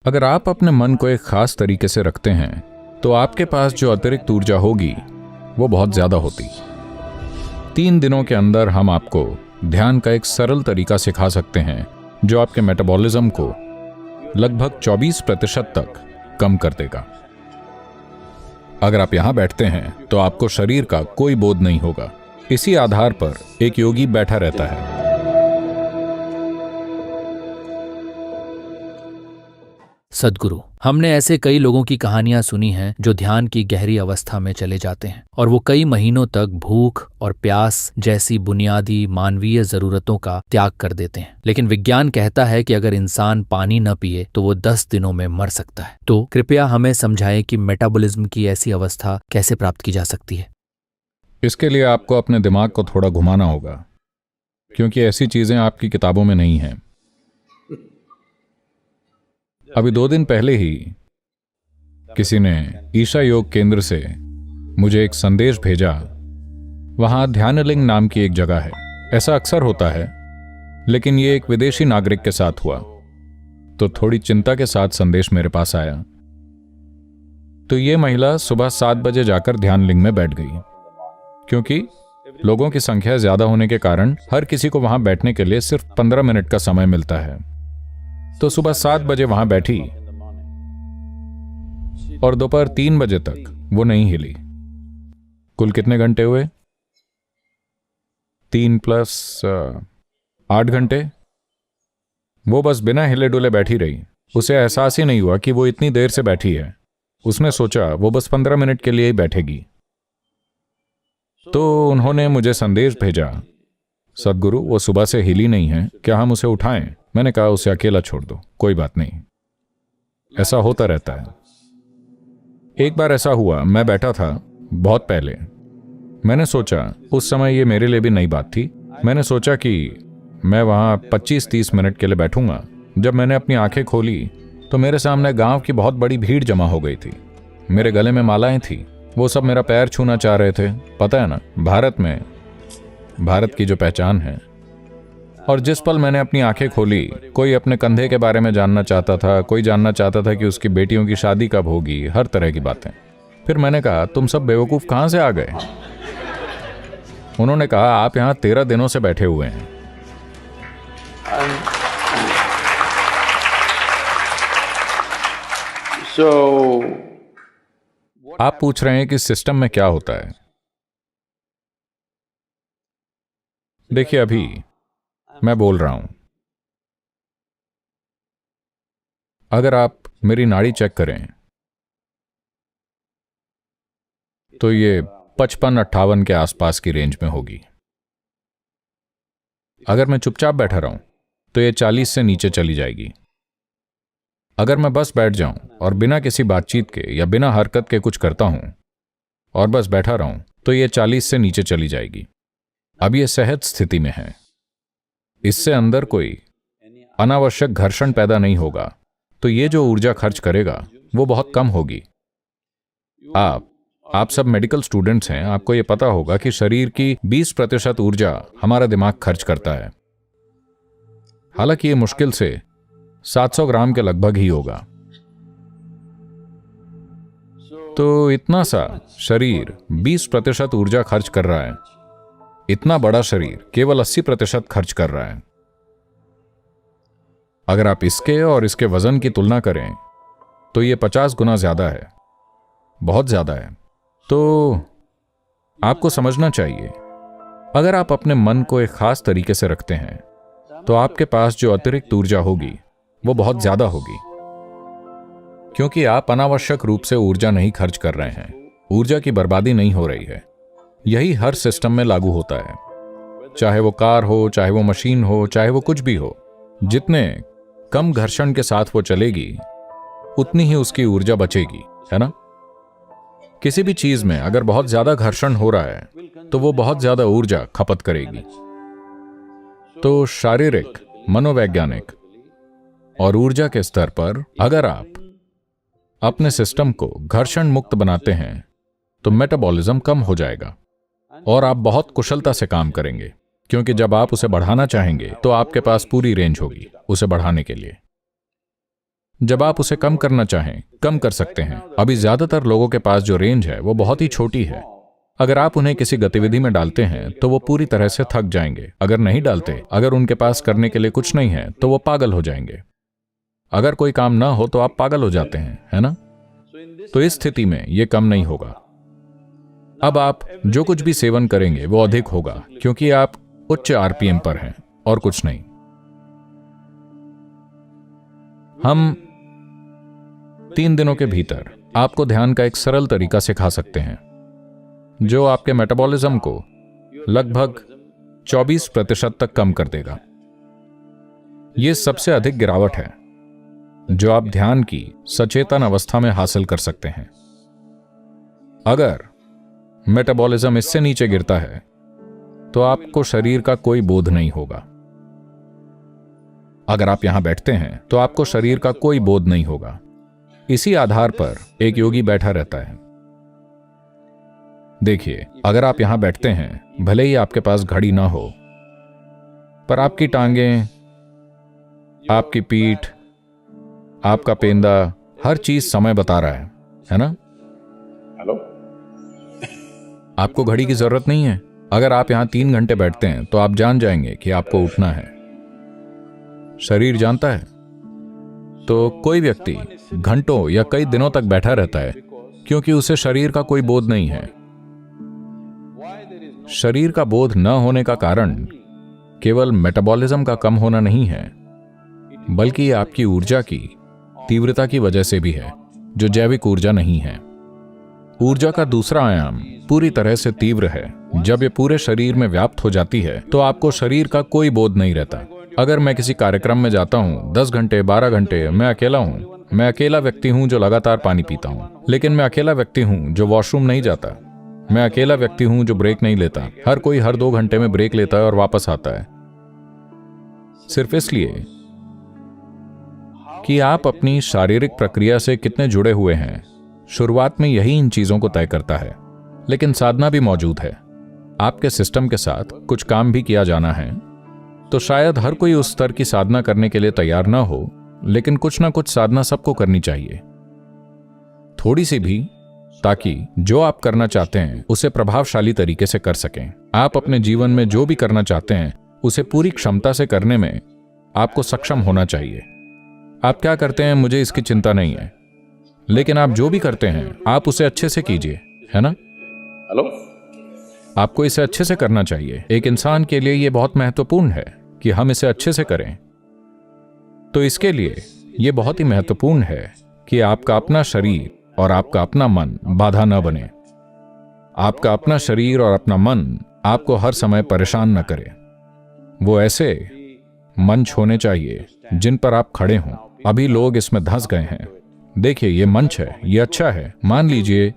अगर आप अपने मन को एक खास तरीके से रखते हैं तो आपके पास जो अतिरिक्त ऊर्जा होगी वो बहुत ज्यादा होती। 3 दिनों के अंदर हम आपको ध्यान का एक सरल तरीका सिखा सकते हैं जो आपके मेटाबॉलिज्म को लगभग 24% तक कम कर देगा। अगर आप यहां बैठते हैं तो आपको शरीर का कोई बोध नहीं होगा। इसी आधार पर एक योगी बैठा रहता है। सद्गुरु, हमने ऐसे कई लोगों की कहानियां सुनी हैं जो ध्यान की गहरी अवस्था में चले जाते हैं और वो कई महीनों तक भूख और प्यास जैसी बुनियादी मानवीय जरूरतों का त्याग कर देते हैं। लेकिन विज्ञान कहता है कि अगर इंसान पानी न पिए तो वो 10 दिनों में मर सकता है। तो कृपया हमें समझाएं कि मेटाबॉलिज्म की ऐसी अवस्था कैसे प्राप्त की जा सकती है। इसके लिए आपको अपने दिमाग को थोड़ा घुमाना होगा, क्योंकि ऐसी चीजें आपकी किताबों में नहीं हैं। अभी 2 दिन पहले ही किसी ने ईशा योग केंद्र से मुझे एक संदेश भेजा। वहां ध्यानलिंग नाम की एक जगह है। ऐसा अक्सर होता है, लेकिन ये एक विदेशी नागरिक के साथ हुआ, तो थोड़ी चिंता के साथ संदेश मेरे पास आया। तो ये महिला सुबह 7 बजे जाकर ध्यानलिंग में बैठ गई। क्योंकि लोगों की संख्या ज्यादा होने के कारण हर किसी को वहां बैठने के लिए सिर्फ 15 मिनट का समय मिलता है। तो सुबह 7 बजे वहां बैठी और दोपहर 3 बजे तक वो नहीं हिली। कुल कितने घंटे हुए? 3 + 8 घंटे। वो बस बिना हिले डुले बैठी रही। उसे एहसास ही नहीं हुआ कि वो इतनी देर से बैठी है। उसने सोचा वो बस 15 मिनट के लिए ही बैठेगी। तो उन्होंने मुझे संदेश भेजा, सद्गुरु वो सुबह से हिली नहीं है, क्या हम उसे उठाएं? मैंने कहा उसे अकेला छोड़ दो, कोई बात नहीं, ऐसा होता रहता है। एक बार ऐसा हुआ, मैं बैठा था बहुत पहले। मैंने सोचा, उस समय ये मेरे लिए भी नई बात थी, मैंने सोचा कि मैं वहां 25-30 मिनट के लिए बैठूंगा। जब मैंने अपनी आंखें खोली तो मेरे सामने गांव की बहुत बड़ी भीड़ जमा हो गई थी। मेरे गले में मालाएं थी। वो सब मेरा पैर छूना चाह रहे थे। पता है ना, भारत की जो पहचान है। और जिस पल मैंने अपनी आंखें खोली, कोई अपने कंधे के बारे में जानना चाहता था, कोई जानना चाहता था कि उसकी बेटियों की शादी कब होगी, हर तरह की बातें। फिर मैंने कहा, तुम सब बेवकूफ कहां से आ गए? उन्होंने कहा, आप यहां 13 दिनों से बैठे हुए हैं। आप पूछ रहे हैं कि सिस्टम में क्या होता है। देखिए, अभी मैं बोल रहा हूं, अगर आप मेरी नाड़ी चेक करें तो ये 55-58 के आसपास की रेंज में होगी। अगर मैं चुपचाप बैठा रहूं तो ये 40 से नीचे चली जाएगी। अगर मैं बस बैठ जाऊं और बिना किसी बातचीत के या बिना हरकत के कुछ करता हूं और बस बैठा रहूं तो ये 40 से नीचे चली जाएगी। अब ये सहज स्थिति में है। इससे अंदर कोई अनावश्यक घर्षण पैदा नहीं होगा, तो ये जो ऊर्जा खर्च करेगा वो बहुत कम होगी। आप सब मेडिकल स्टूडेंट्स हैं, आपको ये पता होगा कि शरीर की 20% ऊर्जा हमारा दिमाग खर्च करता है। हालांकि ये मुश्किल से 700 ग्राम के लगभग ही होगा। तो इतना सा शरीर 20% ऊर्जा खर्च कर रहा है। इतना बड़ा शरीर केवल 80% खर्च कर रहा है। अगर आप इसके और इसके वजन की तुलना करें तो ये 50 गुना ज्यादा है, बहुत ज्यादा है। तो आपको समझना चाहिए, अगर आप अपने मन को एक खास तरीके से रखते हैं तो आपके पास जो अतिरिक्त ऊर्जा होगी वो बहुत ज्यादा होगी, क्योंकि आप अनावश्यक रूप से ऊर्जा नहीं खर्च कर रहे हैं। ऊर्जा की बर्बादी नहीं हो रही है। यही हर सिस्टम में लागू होता है, चाहे वो कार हो, चाहे वो मशीन हो, चाहे वो कुछ भी हो। जितने कम घर्षण के साथ वो चलेगी उतनी ही उसकी ऊर्जा बचेगी, है ना? किसी भी चीज में अगर बहुत ज्यादा घर्षण हो रहा है तो वो बहुत ज्यादा ऊर्जा खपत करेगी। तो शारीरिक, मनोवैज्ञानिक और ऊर्जा के स्तर पर अगर आप अपने सिस्टम को घर्षण मुक्त बनाते हैं तो मेटाबॉलिज्म कम हो जाएगा और आप बहुत कुशलता से काम करेंगे, क्योंकि जब आप उसे बढ़ाना चाहेंगे तो आपके पास पूरी रेंज होगी उसे बढ़ाने के लिए। जब आप उसे कम करना चाहें, कम कर सकते हैं। अभी ज्यादातर लोगों के पास जो रेंज है वो बहुत ही छोटी है। अगर आप उन्हें किसी गतिविधि में डालते हैं तो वो पूरी तरह से थक जाएंगे। अगर नहीं डालते, अगर उनके पास करने के लिए कुछ नहीं है, तो वो पागल हो जाएंगे। अगर कोई काम ना हो तो आप पागल हो जाते हैं, है ना? तो इस स्थिति में ये कम नहीं होगा। अब आप जो कुछ भी सेवन करेंगे वो अधिक होगा, क्योंकि आप उच्च आरपीएम पर हैं और कुछ नहीं। हम 3 दिनों के भीतर आपको ध्यान का एक सरल तरीका सिखा सकते हैं जो आपके मेटाबॉलिज्म को लगभग 24% तक कम कर देगा। यह सबसे अधिक गिरावट है जो आप ध्यान की सचेतन अवस्था में हासिल कर सकते हैं। अगर मेटाबॉलिज्म इससे नीचे गिरता है तो आपको शरीर का कोई बोध नहीं होगा। अगर आप यहां बैठते हैं तो आपको शरीर का कोई बोध नहीं होगा। इसी आधार पर एक योगी बैठा रहता है। देखिए, अगर आप यहां बैठते हैं, भले ही आपके पास घड़ी ना हो, पर आपकी टांगें, आपकी पीठ, आपका पेंदा, हर चीज समय बता रहा है ना? हेलो। आपको घड़ी की जरूरत नहीं है। अगर आप यहां 3 घंटे बैठते हैं तो आप जान जाएंगे कि आपको उठना है। शरीर जानता है। तो कोई व्यक्ति घंटों या कई दिनों तक बैठा रहता है क्योंकि उसे शरीर का कोई बोध नहीं है। शरीर का बोध न होने का कारण केवल मेटाबॉलिज्म का कम होना नहीं है, बल्कि आपकी ऊर्जा की तीव्रता की वजह से भी है, जो जैविक ऊर्जा नहीं है। ऊर्जा का दूसरा आयाम पूरी तरह से तीव्र है। जब ये पूरे शरीर में व्याप्त हो जाती है तो आपको शरीर का कोई बोध नहीं रहता। अगर मैं किसी कार्यक्रम में जाता हूं 10 घंटे 12 घंटे, मैं अकेला हूं। मैं अकेला व्यक्ति हूं जो लगातार पानी पीता हूं, लेकिन मैं अकेला व्यक्ति हूं जो वॉशरूम नहीं जाता। मैं अकेला व्यक्ति हूं जो ब्रेक नहीं लेता। हर कोई हर 2 घंटे में ब्रेक लेता है और वापस आता है, सिर्फ इसलिए कि आप अपनी शारीरिक प्रक्रिया से कितने जुड़े हुए हैं। शुरुआत में यही इन चीजों को तय करता है, लेकिन साधना भी मौजूद है। आपके सिस्टम के साथ कुछ काम भी किया जाना है। तो शायद हर कोई उस स्तर की साधना करने के लिए तैयार ना हो, लेकिन कुछ ना कुछ साधना सबको करनी चाहिए, थोड़ी सी भी, ताकि जो आप करना चाहते हैं उसे प्रभावशाली तरीके से कर सकें। आप अपने जीवन में जो भी करना चाहते हैं उसे पूरी क्षमता से करने में आपको सक्षम होना चाहिए। आप क्या करते हैं मुझे इसकी चिंता नहीं है, लेकिन आप जो भी करते हैं आप उसे अच्छे से कीजिए, है ना? हेलो। आपको इसे अच्छे से करना चाहिए। एक इंसान के लिए यह बहुत महत्वपूर्ण है कि हम इसे अच्छे से करें। तो इसके लिए यह बहुत ही महत्वपूर्ण है कि आपका अपना शरीर और आपका अपना मन बाधा न बने। आपका अपना शरीर और अपना मन आपको हर समय परेशान न करे। वो ऐसे मंच होने चाहिए जिन पर आप खड़े हों। अभी लोग इसमें धंस गए हैं। देखिए, ये मंच है, ये अच्छा है। मान लीजिए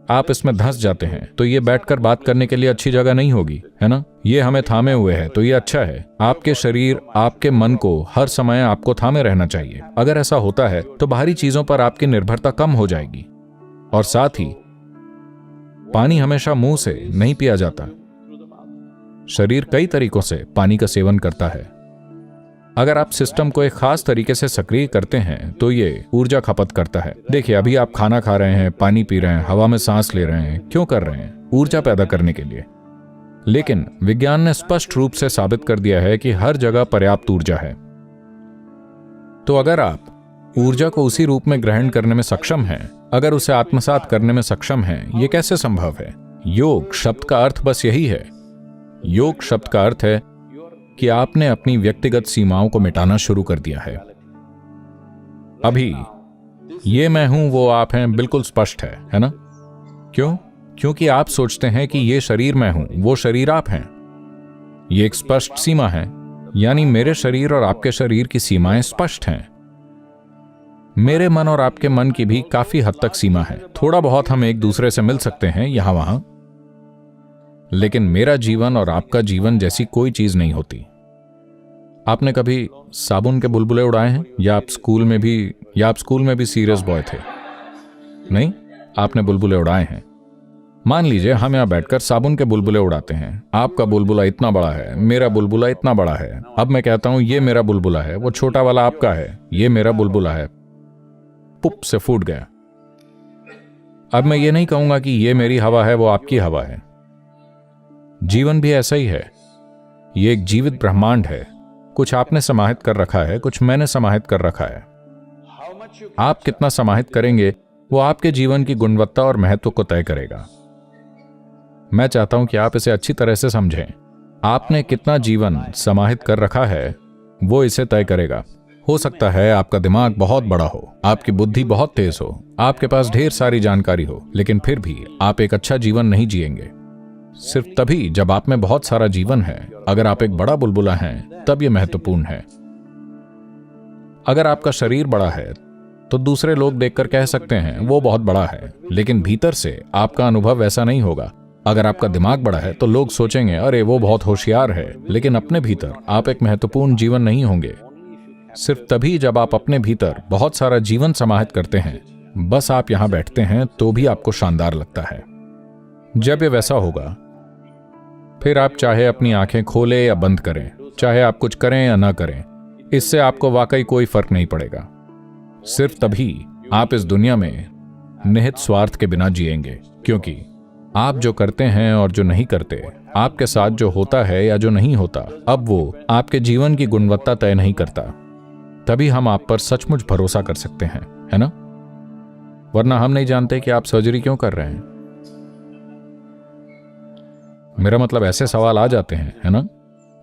आप इसमें धंस जाते हैं तो ये बैठकर बात करने के लिए अच्छी जगह नहीं होगी, है ना? ये हमें थामे हुए है, तो ये अच्छा है। आपके शरीर, आपके मन को हर समय आपको थामे रहना चाहिए। अगर ऐसा होता है तो बाहरी चीजों पर आपकी निर्भरता कम हो जाएगी। और साथ ही पानी हमेशा मुंह से नहीं पिया जाता। शरीर कई तरीकों से पानी का सेवन करता है। अगर आप सिस्टम को एक खास तरीके से सक्रिय करते हैं तो ये ऊर्जा खपत करता है। देखिए, अभी आप खाना खा रहे हैं, पानी पी रहे हैं, हवा में सांस ले रहे हैं। क्यों कर रहे हैं? ऊर्जा पैदा करने के लिए। लेकिन विज्ञान ने स्पष्ट रूप से साबित कर दिया है कि हर जगह पर्याप्त ऊर्जा है। तो अगर आप ऊर्जा को उसी रूप में ग्रहण करने में सक्षम हैं, अगर उसे आत्मसात करने में सक्षम हैं, ये कैसे संभव है? योग शब्द का अर्थ बस यही है। योग शब्द का अर्थ है कि आपने अपनी व्यक्तिगत सीमाओं को मिटाना शुरू कर दिया है। अभी ये मैं हूं, वो आप हैं, बिल्कुल स्पष्ट है ना? क्यों? क्योंकि आप सोचते हैं कि ये शरीर मैं हूं, वो शरीर आप हैं। ये एक स्पष्ट सीमा है, यानी मेरे शरीर और आपके शरीर की सीमाएं स्पष्ट हैं। मेरे मन और आपके मन की भी काफी हद तक सीमा है। थोड़ा बहुत हम एक दूसरे से मिल सकते हैं यहां वहां, लेकिन मेरा जीवन और आपका जीवन जैसी कोई चीज नहीं होती। आपने कभी साबुन के बुलबुले उड़ाए हैं? या आप स्कूल में भी सीरियस बॉय थे? नहीं, आपने बुलबुले उड़ाए हैं। मान लीजिए हम यहां बैठकर साबुन के बुलबुले उड़ाते हैं। आपका बुलबुला इतना बड़ा है, मेरा बुलबुला इतना बड़ा है। अब मैं कहता हूं ये मेरा बुलबुला है, वो छोटा वाला आपका है, ये मेरा बुलबुला है। पुप से फूट गया। अब मैं ये नहीं कहूंगा कि ये मेरी हवा है, वो आपकी हवा है। जीवन भी ऐसा ही है। ये एक जीवित ब्रह्मांड है। कुछ आपने समाहित कर रखा है, कुछ मैंने समाहित कर रखा है। आप कितना समाहित करेंगे वो आपके जीवन की गुणवत्ता और महत्व को तय करेगा। मैं चाहता हूं कि आप इसे अच्छी तरह से समझें। आपने कितना जीवन समाहित कर रखा है वो इसे तय करेगा। हो सकता है आपका दिमाग बहुत बड़ा हो, आपकी बुद्धि बहुत तेज हो, आपके पास ढेर सारी जानकारी हो, लेकिन फिर भी आप एक अच्छा जीवन नहीं जिएंगे। सिर्फ तभी जब आप में बहुत सारा जीवन है। अगर आप एक बड़ा बुलबुला हैं तब यह महत्वपूर्ण है। अगर आपका शरीर बड़ा है तो दूसरे लोग देखकर कह सकते हैं वो बहुत बड़ा है, लेकिन भीतर से आपका अनुभव वैसा नहीं होगा। अगर आपका दिमाग बड़ा है तो लोग सोचेंगे अरे वो बहुत होशियार है, लेकिन अपने भीतर आप एक महत्वपूर्ण जीवन नहीं होंगे। सिर्फ तभी जब आप अपने भीतर बहुत सारा जीवन समाहित करते हैं, बस आप यहां बैठते हैं तो भी आपको शानदार लगता है। जब ये वैसा होगा फिर आप चाहे अपनी आंखें खोलें या बंद करें, चाहे आप कुछ करें या ना करें, इससे आपको वाकई कोई फर्क नहीं पड़ेगा। सिर्फ तभी आप इस दुनिया में निहित स्वार्थ के बिना जिएंगे, क्योंकि आप जो करते हैं और जो नहीं करते, आपके साथ जो होता है या जो नहीं होता, अब वो आपके जीवन की गुणवत्ता तय नहीं करता। तभी हम आप पर सचमुच भरोसा कर सकते हैं, है ना? वरना हम नहीं जानते कि आप सर्जरी क्यों कर रहे हैं। मेरा मतलब ऐसे सवाल आ जाते हैं, है ना?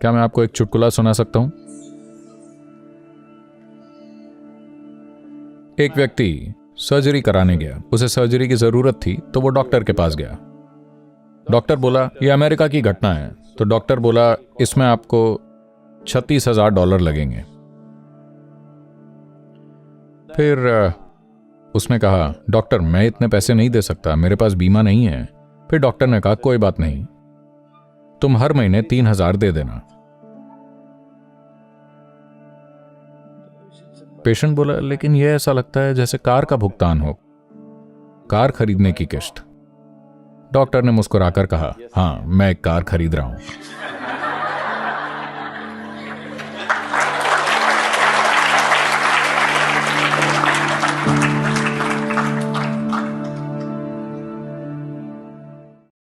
क्या मैं आपको एक चुटकुला सुना सकता हूं? एक व्यक्ति सर्जरी कराने गया। उसे सर्जरी की जरूरत थी तो वो डॉक्टर के पास गया। डॉक्टर बोला यह अमेरिका की घटना है। तो डॉक्टर बोला इसमें आपको $36,000 लगेंगे। फिर उसने कहा डॉक्टर मैं इतने पैसे नहीं दे सकता, मेरे पास बीमा नहीं है। फिर डॉक्टर ने कहा कोई बात नहीं, तुम हर महीने 3,000 दे देना। पेशेंट बोला लेकिन यह ऐसा लगता है जैसे कार का भुगतान हो, कार खरीदने की किस्त। डॉक्टर ने मुस्कुराकर कहा हाँ मैं एक कार खरीद रहा हूं।